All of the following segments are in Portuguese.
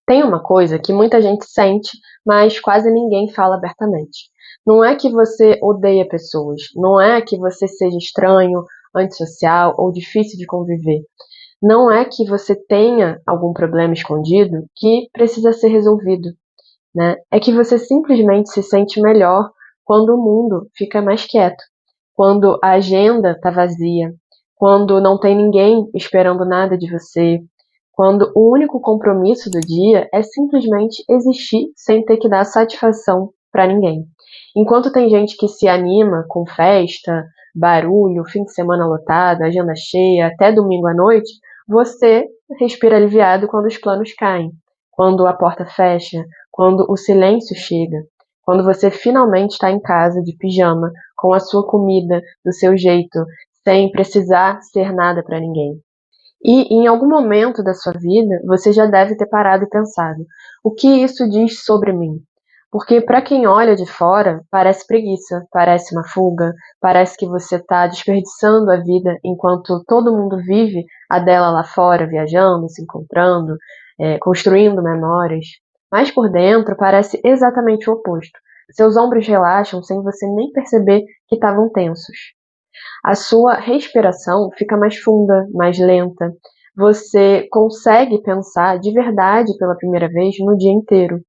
Tem uma coisa que muita gente sente, mas quase ninguém fala abertamente. Não é que você odeia pessoas, não é que você seja estranho, antissocial ou difícil de conviver. Não é que você tenha algum problema escondido que precisa ser resolvido, né? É que você simplesmente se sente melhor quando o mundo fica mais quieto, quando a agenda está vazia, quando não tem ninguém esperando nada de você, quando o único compromisso do dia é simplesmente existir sem ter que dar satisfação para ninguém. Enquanto tem gente que se anima com festa, barulho, fim de semana lotado, agenda cheia, até domingo à noite, você respira aliviado quando os planos caem, quando a porta fecha, quando o silêncio chega, quando você finalmente está em casa de pijama, com a sua comida, do seu jeito, sem precisar ser nada para ninguém. E em algum momento da sua vida, você já deve ter parado e pensado: o que isso diz sobre mim? Porque para quem olha de fora, parece preguiça, parece uma fuga, parece que você está desperdiçando a vida enquanto todo mundo vive a dela lá fora, viajando, se encontrando, construindo memórias. Mas por dentro parece exatamente o oposto. Seus ombros relaxam sem você nem perceber que estavam tensos. A sua respiração fica mais funda, mais lenta. Você consegue pensar de verdade pela primeira vez no dia inteiro.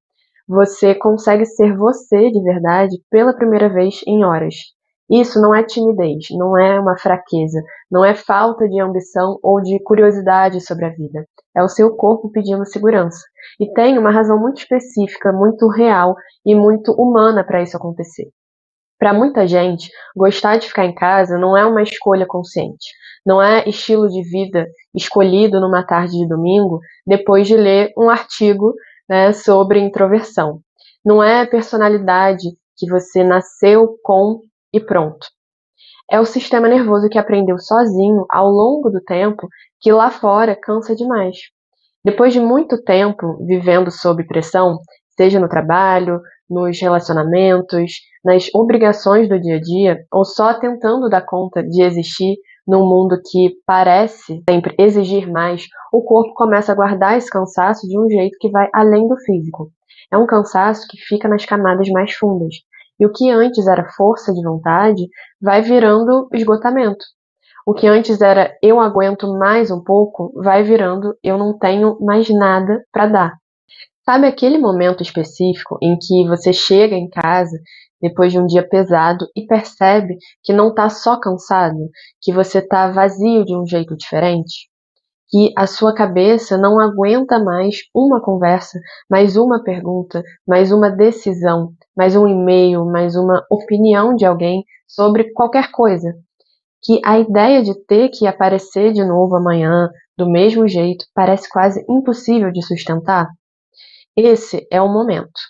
Você consegue ser você de verdade pela primeira vez em horas. Isso não é timidez, não é uma fraqueza, não é falta de ambição ou de curiosidade sobre a vida. É o seu corpo pedindo segurança. E tem uma razão muito específica, muito real e muito humana para isso acontecer. Para muita gente, gostar de ficar em casa não é uma escolha consciente, não é estilo de vida escolhido numa tarde de domingo depois de ler um artigo, né, sobre introversão. Não é personalidade que você nasceu com e pronto. É o sistema nervoso que aprendeu sozinho ao longo do tempo que lá fora cansa demais. Depois de muito tempo vivendo sob pressão, seja no trabalho, nos relacionamentos, nas obrigações do dia a dia, ou só tentando dar conta de existir num mundo que parece sempre exigir mais, o corpo começa a guardar esse cansaço de um jeito que vai além do físico. É um cansaço que fica nas camadas mais fundas. E o que antes era força de vontade vai virando esgotamento. O que antes era eu aguento mais um pouco, vai virando eu não tenho mais nada para dar. Sabe aquele momento específico em que você chega em casa depois de um dia pesado e percebe que não está só cansado, que você está vazio de um jeito diferente? Que a sua cabeça não aguenta mais uma conversa, mais uma pergunta, mais uma decisão, mais um e-mail, mais uma opinião de alguém sobre qualquer coisa, que a ideia de ter que aparecer de novo amanhã, do mesmo jeito, parece quase impossível de sustentar? Esse é o momento.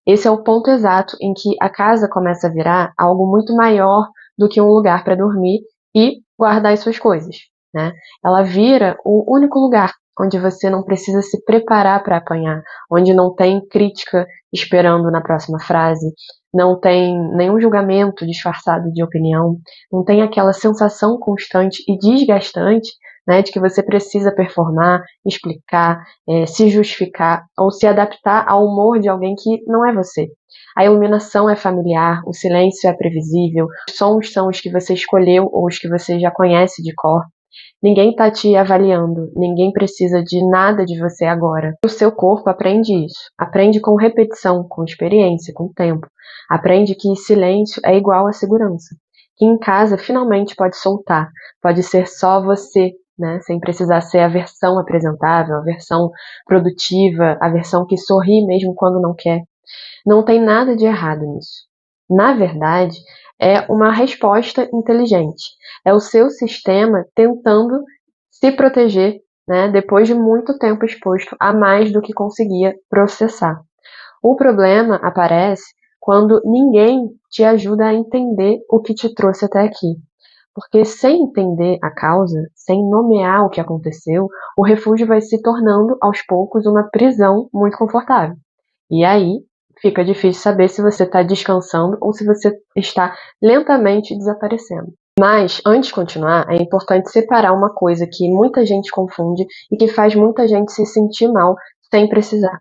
Esse é o ponto exato em que a casa começa a virar algo muito maior do que um lugar para dormir e guardar as suas coisas, né? Ela vira o único lugar onde você não precisa se preparar para apanhar, onde não tem crítica esperando na próxima frase, não tem nenhum julgamento disfarçado de opinião, não tem aquela sensação constante e desgastante, né, de que você precisa performar, explicar, se justificar ou se adaptar ao humor de alguém que não é você. A iluminação é familiar, o silêncio é previsível, os sons são os que você escolheu ou os que você já conhece de cor. Ninguém está te avaliando, ninguém precisa de nada de você agora. O seu corpo aprende isso, aprende com repetição, com experiência, com tempo. Aprende que silêncio é igual a segurança, que em casa finalmente pode soltar, pode ser só você, né? Sem precisar ser a versão apresentável, a versão produtiva, a versão que sorri mesmo quando não quer. Não tem nada de errado nisso. Na verdade, é uma resposta inteligente. É o seu sistema tentando se proteger, né, depois de muito tempo exposto a mais do que conseguia processar. O problema aparece quando ninguém te ajuda a entender o que te trouxe até aqui. Porque sem entender a causa, sem nomear o que aconteceu, o refúgio vai se tornando, aos poucos, uma prisão muito confortável. E aí fica difícil saber se você está descansando ou se você está lentamente desaparecendo. Mas, antes de continuar, é importante separar uma coisa que muita gente confunde e que faz muita gente se sentir mal sem precisar.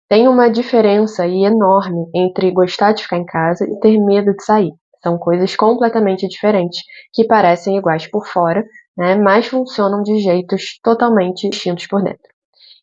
Tem uma diferença aí enorme entre gostar de ficar em casa e ter medo de sair. São coisas completamente diferentes, que parecem iguais por fora, né, mas funcionam de jeitos totalmente distintos por dentro.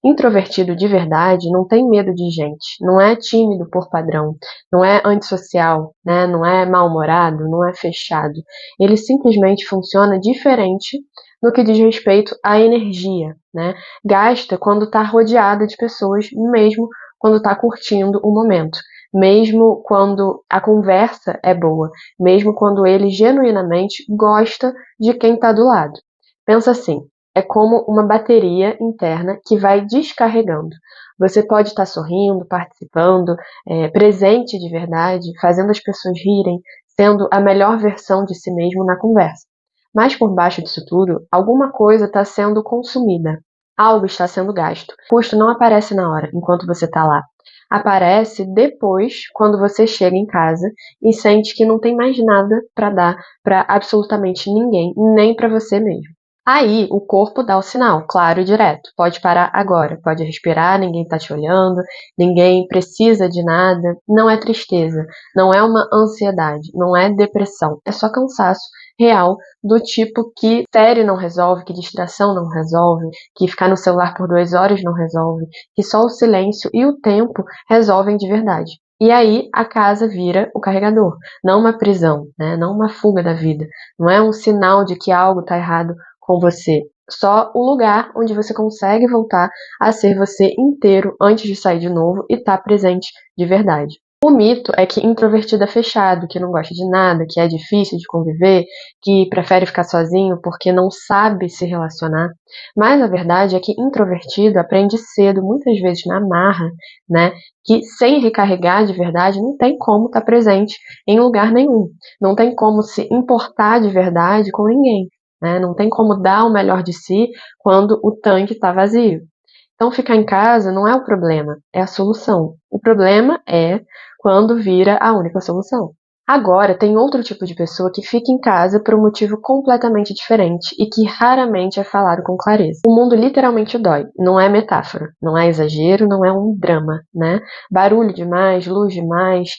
Introvertido de verdade não tem medo de gente, não é tímido por padrão, não é antissocial, né, não é mal-humorado, não é fechado. Ele simplesmente funciona diferente no que diz respeito à energia, né? Gasta quando está rodeado de pessoas, mesmo quando está curtindo o momento, mesmo quando a conversa é boa, mesmo quando ele genuinamente gosta de quem está do lado. Pensa assim, é como uma bateria interna que vai descarregando. Você pode estar sorrindo, participando, presente de verdade, fazendo as pessoas rirem, sendo a melhor versão de si mesmo na conversa. Mas por baixo disso tudo, alguma coisa está sendo consumida. Algo está sendo gasto. O custo não aparece na hora, enquanto você está lá. Aparece depois, quando você chega em casa e sente que não tem mais nada para dar para absolutamente ninguém, nem para você mesmo. Aí o corpo dá o sinal, claro e direto. Pode parar agora, pode respirar, ninguém está te olhando, ninguém precisa de nada. Não é tristeza, não é uma ansiedade, não é depressão, é só cansaço real do tipo que série não resolve, que distração não resolve, que ficar no celular por 2 horas não resolve, que só o silêncio e o tempo resolvem de verdade. E aí a casa vira o carregador, não uma prisão, né? Não uma fuga da vida, não é um sinal de que algo está errado com você. Só o lugar onde você consegue voltar a ser você inteiro antes de sair de novo e estar presente de verdade. O mito é que introvertido é fechado, que não gosta de nada, que é difícil de conviver, que prefere ficar sozinho porque não sabe se relacionar. Mas a verdade é que introvertido aprende cedo, muitas vezes na marra, né? Que sem recarregar de verdade não tem como estar presente em lugar nenhum. Não tem como se importar de verdade com ninguém. Né? Não tem como dar o melhor de si quando o tanque está vazio. Então, ficar em casa não é o problema, é a solução. O problema é quando vira a única solução. Agora, tem outro tipo de pessoa que fica em casa por um motivo completamente diferente e que raramente é falado com clareza. O mundo literalmente dói, não é metáfora, não é exagero, não é um drama, né? Barulho demais, luz demais,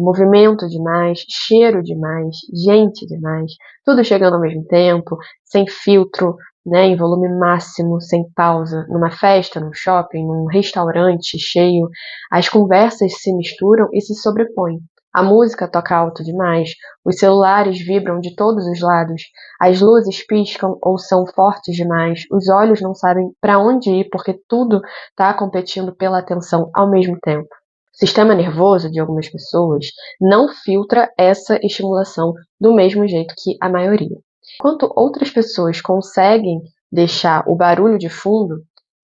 movimento demais, cheiro demais, gente demais, tudo chegando ao mesmo tempo, sem filtro, né, em volume máximo, sem pausa, numa festa, num shopping, num restaurante cheio, as conversas se misturam e se sobrepõem. A música toca alto demais, os celulares vibram de todos os lados, as luzes piscam ou são fortes demais, os olhos não sabem para onde ir porque tudo está competindo pela atenção ao mesmo tempo. O sistema nervoso de algumas pessoas não filtra essa estimulação do mesmo jeito que a maioria. Enquanto outras pessoas conseguem deixar o barulho de fundo,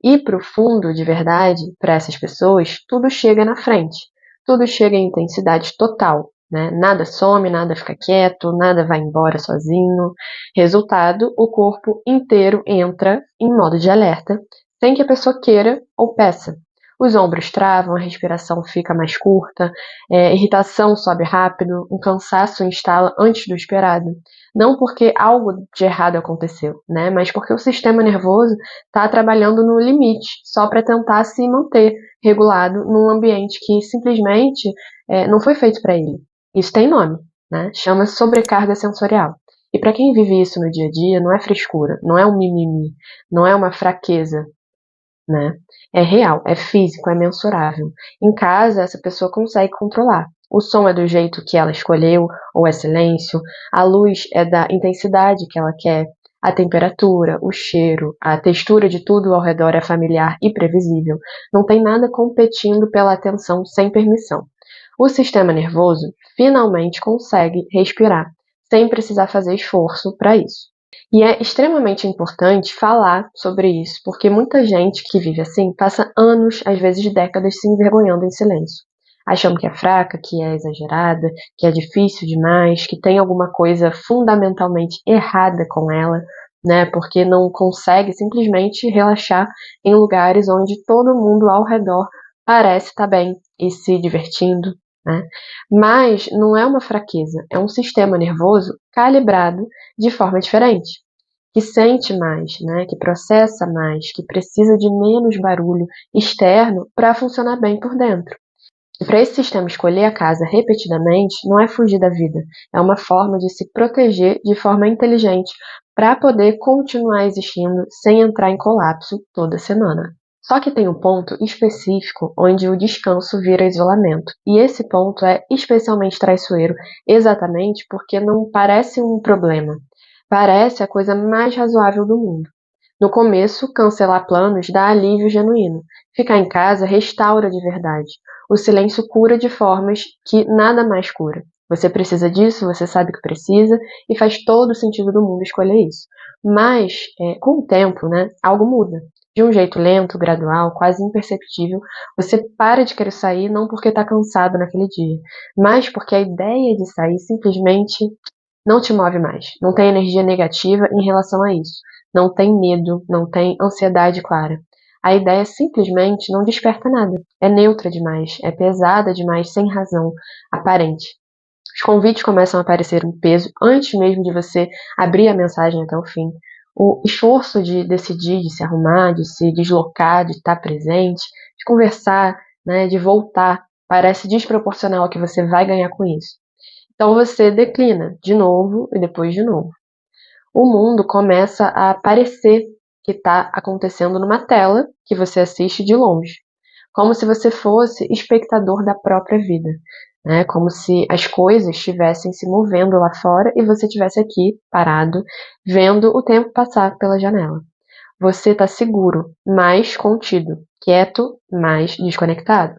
ir para o fundo de verdade, para essas pessoas, tudo chega na frente. Tudo chega em intensidade total. Né? Nada some, nada fica quieto, nada vai embora sozinho. Resultado, o corpo inteiro entra em modo de alerta, sem que a pessoa queira ou peça. Os ombros travam, a respiração fica mais curta, irritação sobe rápido, um cansaço instala antes do esperado. Não porque algo de errado aconteceu, né? Mas porque o sistema nervoso está trabalhando no limite, só para tentar se manter regulado num ambiente que simplesmente não foi feito para ele. Isso tem nome, né? Chama sobrecarga sensorial. E para quem vive isso no dia a dia, não é frescura, não é um mimimi, não é uma fraqueza, né? É real, é físico, é mensurável. Em casa, essa pessoa consegue controlar. O som é do jeito que ela escolheu, ou é silêncio. A luz é da intensidade que ela quer. A temperatura, o cheiro, a textura de tudo ao redor é familiar e previsível. Não tem nada competindo pela atenção sem permissão. O sistema nervoso finalmente consegue respirar, sem precisar fazer esforço para isso. E é extremamente importante falar sobre isso, porque muita gente que vive assim passa anos, às vezes décadas, se envergonhando em silêncio. Achando que é fraca, que é exagerada, que é difícil demais, que tem alguma coisa fundamentalmente errada com ela, né? Porque não consegue simplesmente relaxar em lugares onde todo mundo ao redor parece estar bem e se divertindo, né? Mas não é uma fraqueza, é um sistema nervoso calibrado de forma diferente. que sente mais, né, que processa mais, que precisa de menos barulho externo para funcionar bem por dentro. E para esse sistema escolher a casa repetidamente não é fugir da vida, é uma forma de se proteger de forma inteligente para poder continuar existindo sem entrar em colapso toda semana. Só que tem um ponto específico onde o descanso vira isolamento, e esse ponto é especialmente traiçoeiro, exatamente porque não parece um problema, parece a coisa mais razoável do mundo. No começo, cancelar planos dá alívio genuíno. Ficar em casa restaura de verdade. O silêncio cura de formas que nada mais cura. Você precisa disso, você sabe que precisa, e faz todo o sentido do mundo escolher isso. Mas, com o tempo, né, algo muda. De um jeito lento, gradual, quase imperceptível, você para de querer sair não porque está cansado naquele dia, mas porque a ideia de sair simplesmente não te move mais. Não tem energia negativa em relação a isso. Não tem medo, não tem ansiedade clara. A ideia simplesmente não desperta nada. É neutra demais, é pesada demais, sem razão aparente. Os convites começam a parecer um peso antes mesmo de você abrir a mensagem até o fim. O esforço de decidir, de se arrumar, de se deslocar, de estar presente, de conversar, né, de voltar, parece desproporcional ao que você vai ganhar com isso. Então você declina de novo e depois de novo. O mundo começa a parecer que está acontecendo numa tela que você assiste de longe, como se você fosse espectador da própria vida, né? Como se as coisas estivessem se movendo lá fora e você estivesse aqui parado, vendo o tempo passar pela janela. Você está seguro, mais contido, quieto, mais desconectado.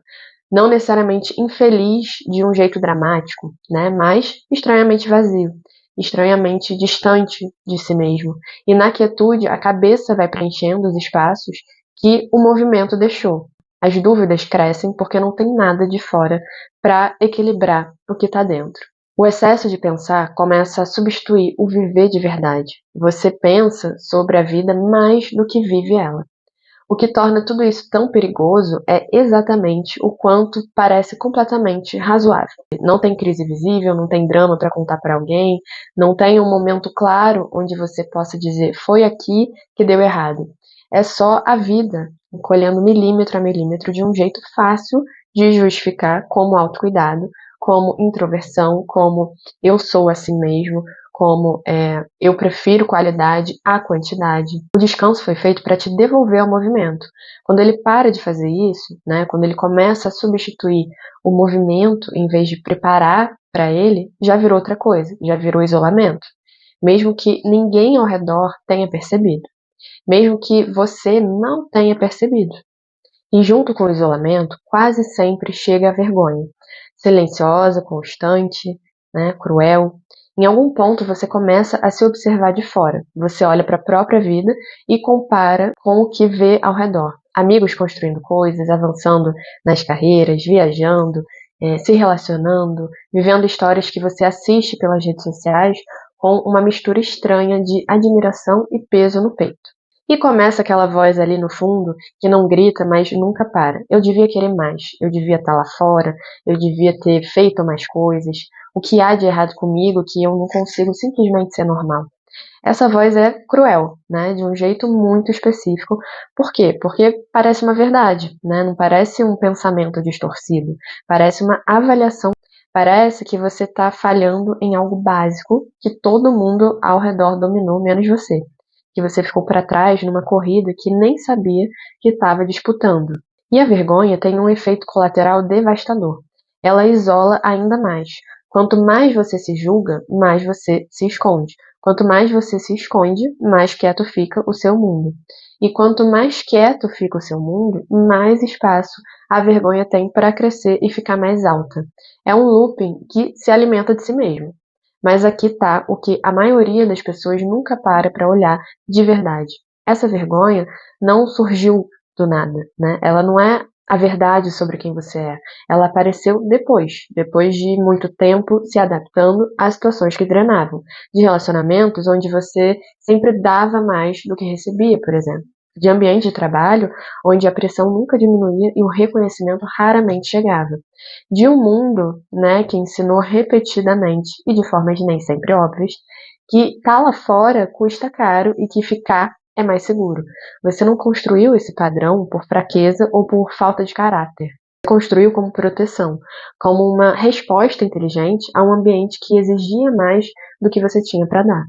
Não necessariamente infeliz de um jeito dramático, né? Mas estranhamente vazio, estranhamente distante de si mesmo. E na quietude, a cabeça vai preenchendo os espaços que o movimento deixou. As dúvidas crescem porque não tem nada de fora para equilibrar o que está dentro. O excesso de pensar começa a substituir o viver de verdade. Você pensa sobre a vida mais do que vive ela. O que torna tudo isso tão perigoso é exatamente o quanto parece completamente razoável. Não tem crise visível, não tem drama para contar para alguém, não tem um momento claro onde você possa dizer foi aqui que deu errado. É só a vida, colhendo milímetro a milímetro de um jeito fácil de justificar como autocuidado, como introversão, como eu sou assim mesmo, como eu prefiro qualidade à quantidade. O descanso foi feito para te devolver ao movimento. Quando ele para de fazer isso, né, quando ele começa a substituir o movimento em vez de preparar para ele, já virou outra coisa, já virou isolamento. Mesmo que ninguém ao redor tenha percebido. Mesmo que você não tenha percebido. E junto com o isolamento, quase sempre chega a vergonha. Silenciosa, constante, né, cruel. Em algum ponto você começa a se observar de fora. Você olha para a própria vida e compara com o que vê ao redor. Amigos construindo coisas, avançando nas carreiras, viajando, se relacionando, vivendo histórias que você assiste pelas redes sociais com uma mistura estranha de admiração e peso no peito. E começa aquela voz ali no fundo que não grita, mas nunca para. Eu devia querer mais, eu devia estar lá fora, eu devia ter feito mais coisas. O que há de errado comigo que eu não consigo simplesmente ser normal? Essa voz é cruel, né? De um jeito muito específico. Por quê? Porque parece uma verdade, né? Não parece um pensamento distorcido. Parece uma avaliação. Parece que você está falhando em algo básico que todo mundo ao redor dominou, menos você. Que você ficou para trás numa corrida que nem sabia que estava disputando. E a vergonha tem um efeito colateral devastador. Ela isola ainda mais. Quanto mais você se julga, mais você se esconde. Quanto mais você se esconde, mais quieto fica o seu mundo. E quanto mais quieto fica o seu mundo, mais espaço a vergonha tem para crescer e ficar mais alta. É um looping que se alimenta de si mesmo. Mas aqui está o que a maioria das pessoas nunca para olhar de verdade. Essa vergonha não surgiu do nada, né? Ela não é a verdade sobre quem você é. Ela apareceu depois de muito tempo se adaptando a situações que drenavam, de relacionamentos onde você sempre dava mais do que recebia, por exemplo. De ambiente de trabalho onde a pressão nunca diminuía e o reconhecimento raramente chegava. De um mundo, né, que ensinou repetidamente, e de formas nem sempre óbvias, que tá lá fora custa caro e que ficar é mais seguro. Você não construiu esse padrão por fraqueza ou por falta de caráter. Você construiu como proteção, como uma resposta inteligente a um ambiente que exigia mais do que você tinha para dar.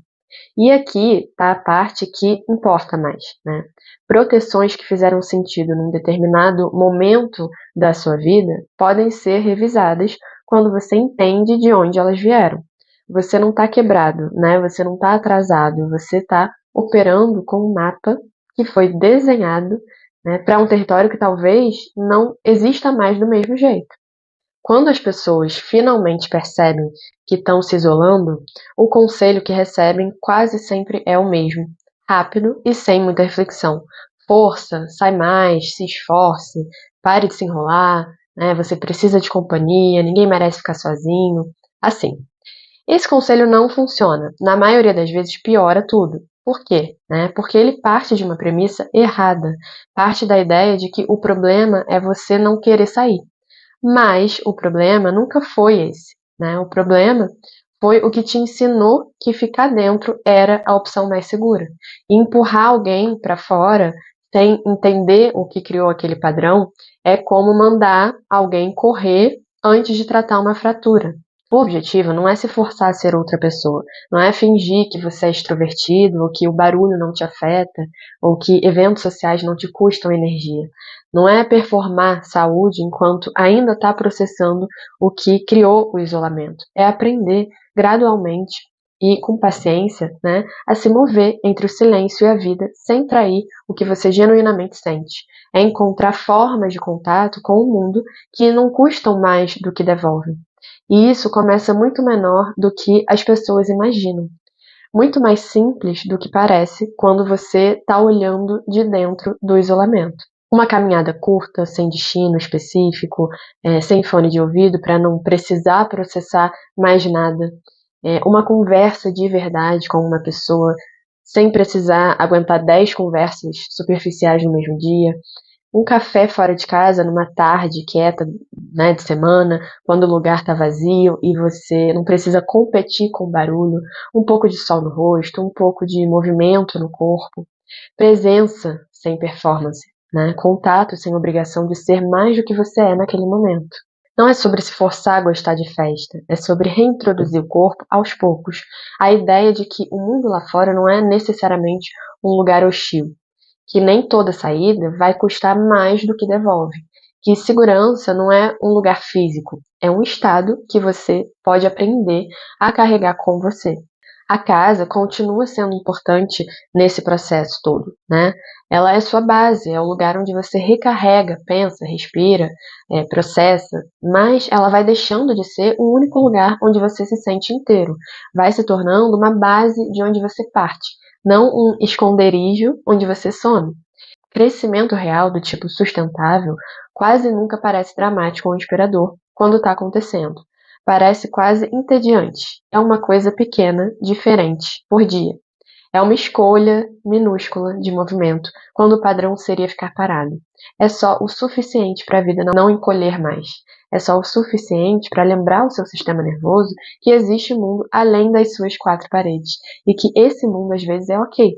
E aqui está a parte que importa mais, né? Proteções que fizeram sentido num determinado momento da sua vida podem ser revisadas quando você entende de onde elas vieram. Você não está quebrado, né? Você não está atrasado, você está operando com um mapa que foi desenhado, né, para um território que talvez não exista mais do mesmo jeito. Quando as pessoas finalmente percebem que estão se isolando, o conselho que recebem quase sempre é o mesmo: rápido e sem muita reflexão. Força, sai mais, se esforce, pare de se enrolar, né? Você precisa de companhia, ninguém merece ficar sozinho. Assim. Esse conselho não funciona. Na maioria das vezes piora tudo. Por quê? Porque ele parte de uma premissa errada. Parte da ideia de que o problema é você não querer sair. Mas o problema nunca foi esse, né? O problema foi o que te ensinou que ficar dentro era a opção mais segura. E empurrar alguém para fora sem entender o que criou aquele padrão é como mandar alguém correr antes de tratar uma fratura. O objetivo não é se forçar a ser outra pessoa, não é fingir que você é extrovertido, ou que o barulho não te afeta, ou que eventos sociais não te custam energia. Não é performar saúde enquanto ainda está processando o que criou o isolamento. É aprender gradualmente e com paciência, né, a se mover entre o silêncio e a vida sem trair o que você genuinamente sente. É encontrar formas de contato com o mundo que não custam mais do que devolvem. E isso começa muito menor do que as pessoas imaginam. Muito mais simples do que parece quando você está olhando de dentro do isolamento. Uma caminhada curta, sem destino específico, sem fone de ouvido, para não precisar processar mais nada. Uma conversa de verdade com uma pessoa, sem precisar aguentar 10 conversas superficiais no mesmo dia. Um café fora de casa, numa tarde quieta, né, de semana, quando o lugar está vazio e você não precisa competir com o barulho, um pouco de sol no rosto, um pouco de movimento no corpo, presença sem performance, né, contato sem obrigação de ser mais do que você é naquele momento. Não é sobre se forçar a gostar de festa, é sobre reintroduzir o corpo aos poucos. A ideia de que o mundo lá fora não é necessariamente um lugar hostil, que nem toda saída vai custar mais do que devolve, que segurança não é um lugar físico, é um estado que você pode aprender a carregar com você. A casa continua sendo importante nesse processo todo, né? Ela é sua base, é o lugar onde você recarrega, pensa, respira, processa, mas ela vai deixando de ser o único lugar onde você se sente inteiro, vai se tornando uma base de onde você parte, não um esconderijo onde você some. Crescimento real do tipo sustentável quase nunca parece dramático ou inspirador quando está acontecendo. Parece quase entediante. É uma coisa pequena, diferente, por dia. É uma escolha minúscula de movimento, quando o padrão seria ficar parado. É só o suficiente para a vida não encolher mais. É só o suficiente para lembrar o seu sistema nervoso que existe mundo além das suas quatro paredes e que esse mundo às vezes é ok.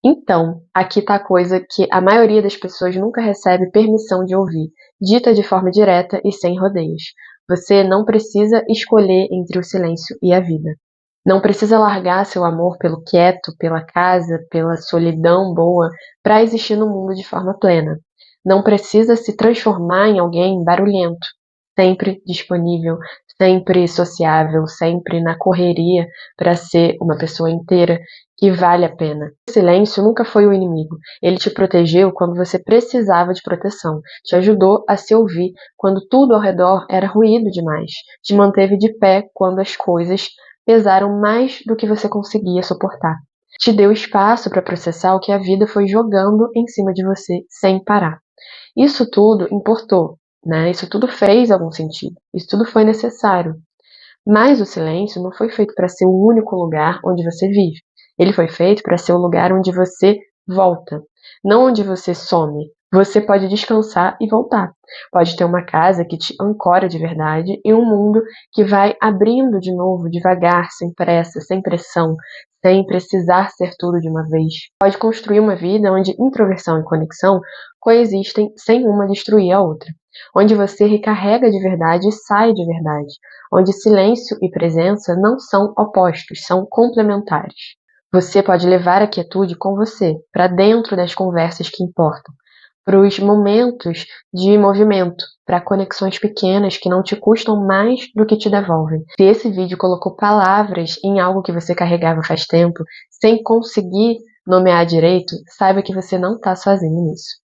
Então, aqui está a coisa que a maioria das pessoas nunca recebe permissão de ouvir, dita de forma direta e sem rodeios. Você não precisa escolher entre o silêncio e a vida. Não precisa largar seu amor pelo quieto, pela casa, pela solidão boa, para existir no mundo de forma plena. Não precisa se transformar em alguém barulhento, sempre disponível, sempre sociável, sempre na correria para ser uma pessoa inteira que vale a pena. O silêncio nunca foi o inimigo. Ele te protegeu quando você precisava de proteção, te ajudou a se ouvir quando tudo ao redor era ruído demais, te manteve de pé quando as coisas pesaram mais do que você conseguia suportar. Te deu espaço para processar o que a vida foi jogando em cima de você sem parar. Isso tudo importou, né? Isso tudo fez algum sentido. Isso tudo foi necessário. Mas o silêncio não foi feito para ser o único lugar onde você vive. Ele foi feito para ser o lugar onde você volta, não onde você some. Você pode descansar e voltar. Pode ter uma casa que te ancora de verdade e um mundo que vai abrindo de novo, devagar, sem pressa, sem pressão, sem precisar ser tudo de uma vez. Pode construir uma vida onde introversão e conexão coexistem sem uma destruir a outra. Onde você recarrega de verdade e sai de verdade. Onde silêncio e presença não são opostos, são complementares. Você pode levar a quietude com você, para dentro das conversas que importam, para os momentos de movimento, para conexões pequenas que não te custam mais do que te devolvem. Se esse vídeo colocou palavras em algo que você carregava faz tempo, sem conseguir nomear direito, saiba que você não está sozinho nisso.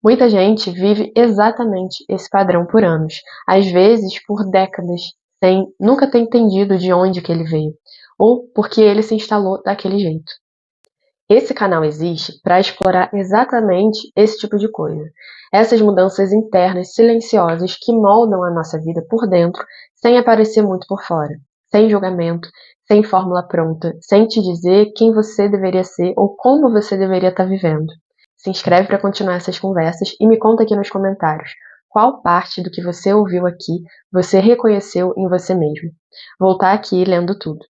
Muita gente vive exatamente esse padrão por anos, às vezes por décadas, sem nunca ter entendido de onde que ele veio, ou porque ele se instalou daquele jeito. Esse canal existe para explorar exatamente esse tipo de coisa. Essas mudanças internas silenciosas que moldam a nossa vida por dentro, sem aparecer muito por fora. Sem julgamento, sem fórmula pronta, sem te dizer quem você deveria ser ou como você deveria estar vivendo. Se inscreve para continuar essas conversas e me conta aqui nos comentários qual parte do que você ouviu aqui você reconheceu em você mesmo. Vou estar aqui lendo tudo.